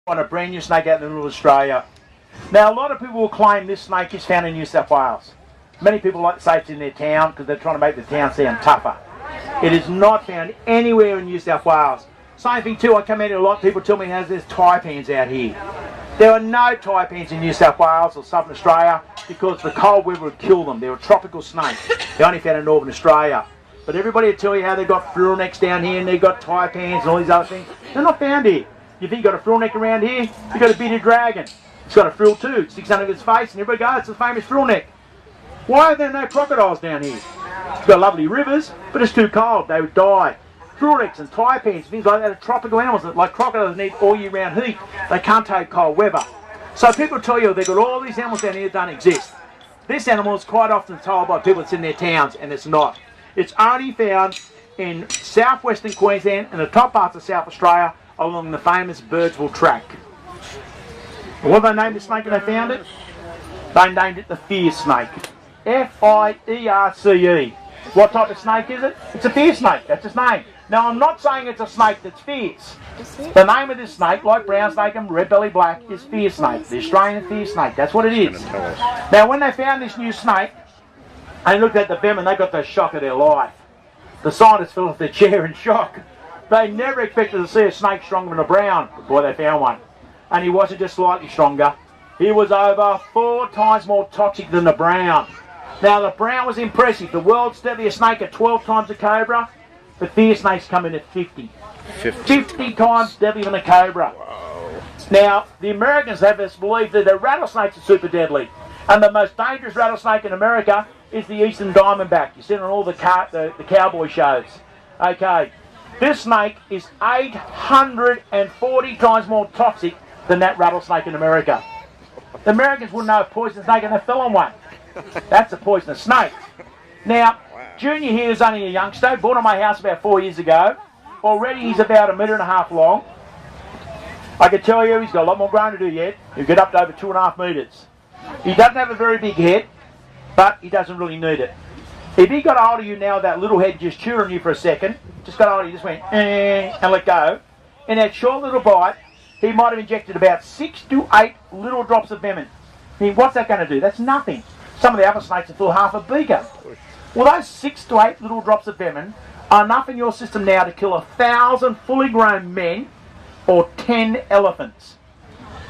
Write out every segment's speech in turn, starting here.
On a brand new snake out in the middle of Australia. Now, a lot of people will claim this snake is found in New South Wales. Many people like to say it's in their town because they're trying to make the town sound tougher. It is not found anywhere in New South Wales. Same thing too, I come out here, a lot of people tell me there's taipans out here. There are no taipans in New South Wales or Southern Australia because the cold weather would kill them. They're a tropical snake. They're only found in Northern Australia. But everybody will tell you how they've got frill necks down here and they've got taipans and all these other things. They're not found here. You think you've got a frill neck around here? You've got a bearded dragon. It's got a frill too. It sticks under its face and everybody goes, it's the famous frill neck. Why are there no crocodiles down here? It's got lovely rivers, but it's too cold. They would die. Frill necks and taipans, things like that are tropical animals. Like crocodiles need all year round heat. They can't take cold weather. So people tell you they've got all these animals down here that don't exist. This animal is quite often told by people it's in their towns, and it's not. It's only found in southwestern Queensland and the top parts of South Australia, along the famous Birdsville track. What did they name the snake when they found it? They named it the fear snake. F-I-E-R-C-E. What type of snake is it? It's a fear snake, that's its name. Now I'm not saying it's a snake that's fierce. The name of this snake, like brown snake and red belly black, is fear snake. The Australian fear snake, that's what it is. Now when they found this new snake, they looked at the venom and they got the shock of their life. The scientists fell off their chair in shock. They never expected to see a snake stronger than a brown. But boy, they found one. And he wasn't just slightly stronger. He was over 4 times more toxic than the brown. Now, the brown was impressive. The world's deadliest snake at 12 times a cobra. The fear snakes come in at 50. 50 times deadlier than a cobra. Wow. Now, the Americans have us believe that the rattlesnakes are super deadly. And the most dangerous rattlesnake in America is the Eastern Diamondback. You see it on all the cowboy shows. Okay. This snake is 840 times more toxic than that rattlesnake in America. The Americans wouldn't know a poisonous snake and they fell on one. That's a poisonous snake. Now, Junior here is only a youngster, born on my house about 4 years ago. Already he's about 1.5 meters long. I can tell you he's got a lot more growing to do yet. He'll get up to over 2.5 meters. He doesn't have a very big head, but he doesn't really need it. If he got hold of you now, that little head just chewed on you for a second, just got hold of you, just went, and let go. In that short little bite, he might have injected about 6 to 8 little drops of venom. I mean, what's that going to do? That's nothing. Some of the other snakes will fill half a beaker. Well, those 6 to 8 little drops of venom are enough in your system now to kill 1,000 fully grown men or 10 elephants.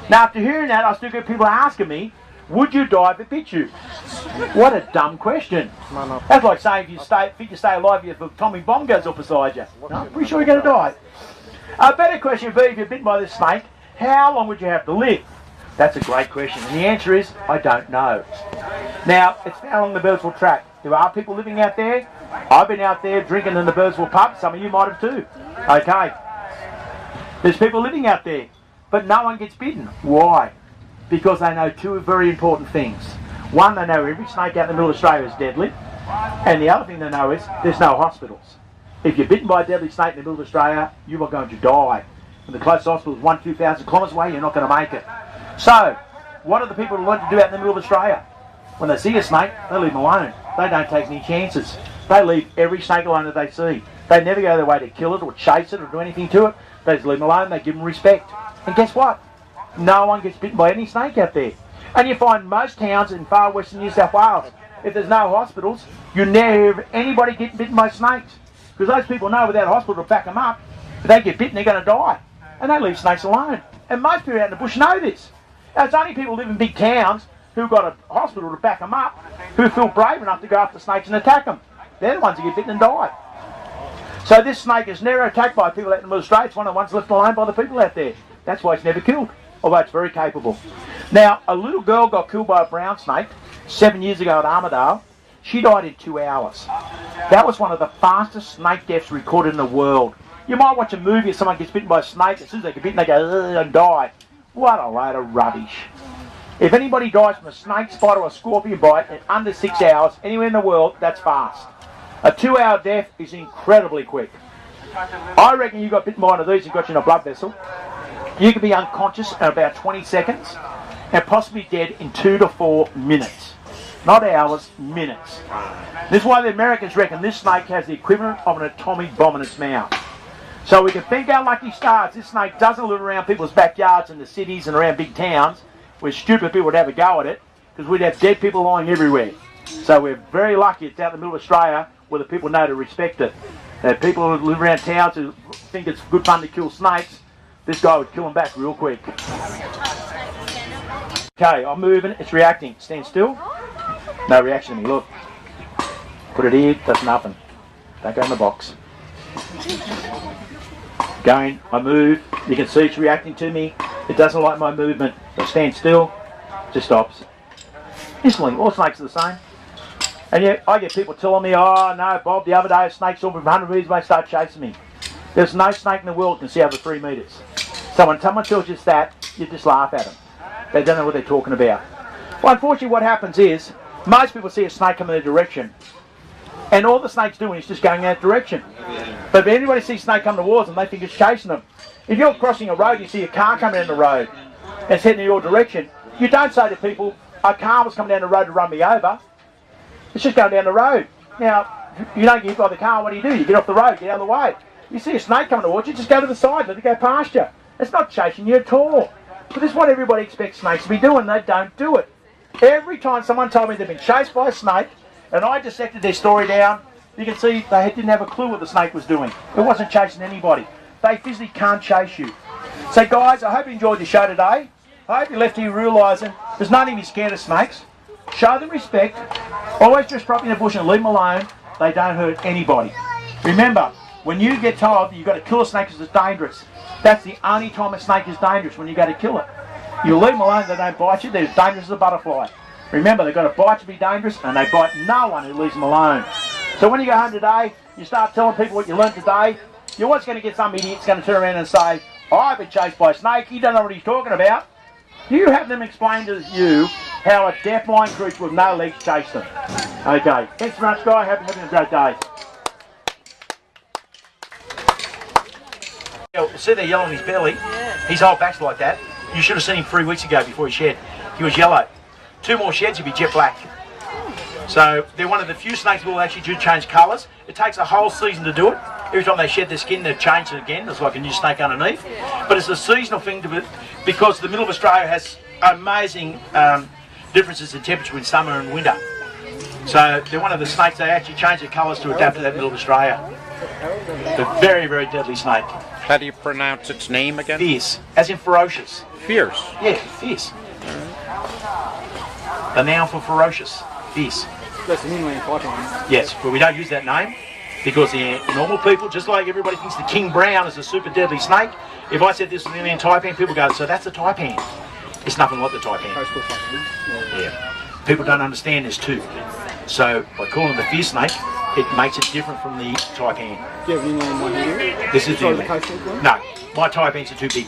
Now, after hearing that, I still get people asking me, would you die if it bit you? What a dumb question. That's like saying if you stay alive if a Tommy bomb goes up beside you. No, I'm pretty sure you're going to die. A better question would be, if you're bitten by this snake, how long would you have to live? That's a great question. And the answer is, I don't know. Now, it's found along the Birdsville track. There are people living out there. I've been out there drinking in the Birdsville pub. Some of you might have too. Okay. There's people living out there. But no one gets bitten. Why? Because they know 2 very important things. One, they know every snake out in the middle of Australia is deadly. And the other thing they know is there's no hospitals. If you're bitten by a deadly snake in the middle of Australia, you are going to die. And the closest hospital is 1,000-2,000 kilometres away, you're not going to make it. So, what are the people learn to do out in the middle of Australia? When they see a snake, they leave them alone. They don't take any chances. They leave every snake alone that they see. They never go their way to kill it or chase it or do anything to it. They just leave them alone, they give them respect. And guess what? No one gets bitten by any snake out there. And you find most towns in far western New South Wales, if there's no hospitals, you never hear of anybody getting bitten by snakes. Because those people know without a hospital to back them up, if they get bitten, they're going to die. And they leave snakes alone. And most people out in the bush know this. Now, it's only people who live in big towns who've got a hospital to back them up, who feel brave enough to go after snakes and attack them. They're the ones who get bitten and die. So this snake is never attacked by people out in the middle of the street. It's one of the ones left alone by the people out there. That's why it's never killed, although it's very capable. Now, a little girl got killed by a brown snake 7 years ago at Armidale. She died in 2 hours. That was one of the fastest snake deaths recorded in the world. You might watch a movie if someone gets bitten by a snake, as soon as they get bitten, they go, and die. What a load of rubbish. If anybody dies from a snake, spider or scorpion bite in under 6 hours, anywhere in the world, that's fast. A 2-hour death is incredibly quick. I reckon you got bitten by one of these and got you in a blood vessel. You could be unconscious in about 20 seconds and possibly dead in 2 to 4 minutes. Not hours, minutes. This is why the Americans reckon this snake has the equivalent of an atomic bomb in its mouth. So we can thank our lucky stars. This snake doesn't live around people's backyards in the cities and around big towns where stupid people would have a go at it, because we'd have dead people lying everywhere. So we're very lucky it's out in the middle of Australia where the people know to respect it. People who live around towns who think it's good fun to kill snakes, this guy would kill them back real quick. Okay, I'm moving, it's reacting. Stand still. No reaction to me, look. Put it here, does nothing. Don't go in the box. Again, I move, you can see it's reacting to me. It doesn't like my movement. I stand still, it just stops. Instantly, all snakes are the same. And yet, I get people telling me, oh no, Bob, the other day a snake saw me from 100 metres away, start chasing me. There's no snake in the world can see over 3 metres. So when someone tells you that, you just laugh at them. They don't know what they're talking about. Well, unfortunately what happens is, most people see a snake come in their direction, and all the snake's doing is just going in that direction. But if anybody sees a snake come towards them, they think it's chasing them. If you're crossing a road, you see a car coming down the road, and it's heading in your direction, you don't say to people, a car was coming down the road to run me over. It's just going down the road. Now, you don't get hit by the car, what do? You get off the road, get out of the way. You see a snake coming towards you, just go to the side, let it go past you. It's not chasing you at all. But this is what everybody expects snakes to be doing. They don't do it. Every time someone told me they've been chased by a snake, and I dissected their story down, you can see they didn't have a clue what the snake was doing. It wasn't chasing anybody. They physically can't chase you. So guys, I hope you enjoyed the show today. I hope you left here realising there's no need to be scared of snakes. Show them respect. Always dress properly in the bush and leave them alone. They don't hurt anybody. Remember, when you get told that you've got to kill a snake because it's dangerous, that's the only time a snake is dangerous, when you go to kill it. You leave them alone, they don't bite you, they're as dangerous as a butterfly. Remember, they've got to bite to be dangerous, and they bite no one who leaves them alone. So when you go home today, you start telling people what you learned today, you're always going to get some idiot going to turn around and say, oh, I've been chased by a snake, you don't know what he's talking about. You have them explain to you how a deaf blind creature with no legs chased them. Okay, thanks very much, guy. Hope you're having a great day. See there yellow on his belly? His whole back's like that. You should have seen him 3 weeks ago before he shed. He was yellow. 2 more sheds, he'd be jet black. So they're one of the few snakes that will actually do change colours. It takes a whole season to do it. Every time they shed their skin, they change it again. It's like a new snake underneath. But it's a seasonal thing because the middle of Australia has amazing differences in temperature between summer and winter. So they're one of the snakes, they actually change their colours to adapt to that middle of Australia. It's a very, very deadly snake. How do you pronounce its name again? Fierce, as in ferocious. Fierce? Yeah, fierce. The noun for ferocious, fierce. That's an inland python. Yes, but we don't use that name because the normal people, just like everybody thinks the king brown is a super deadly snake, if I said this was an inland taipan, people go, so that's a taipan. It's nothing like the taipan. Yeah. People don't understand this too. So by calling it the fierce snake, it makes it different from the taipan. Do you have an inland one here? This is the coastal one? No, my taipans are too big.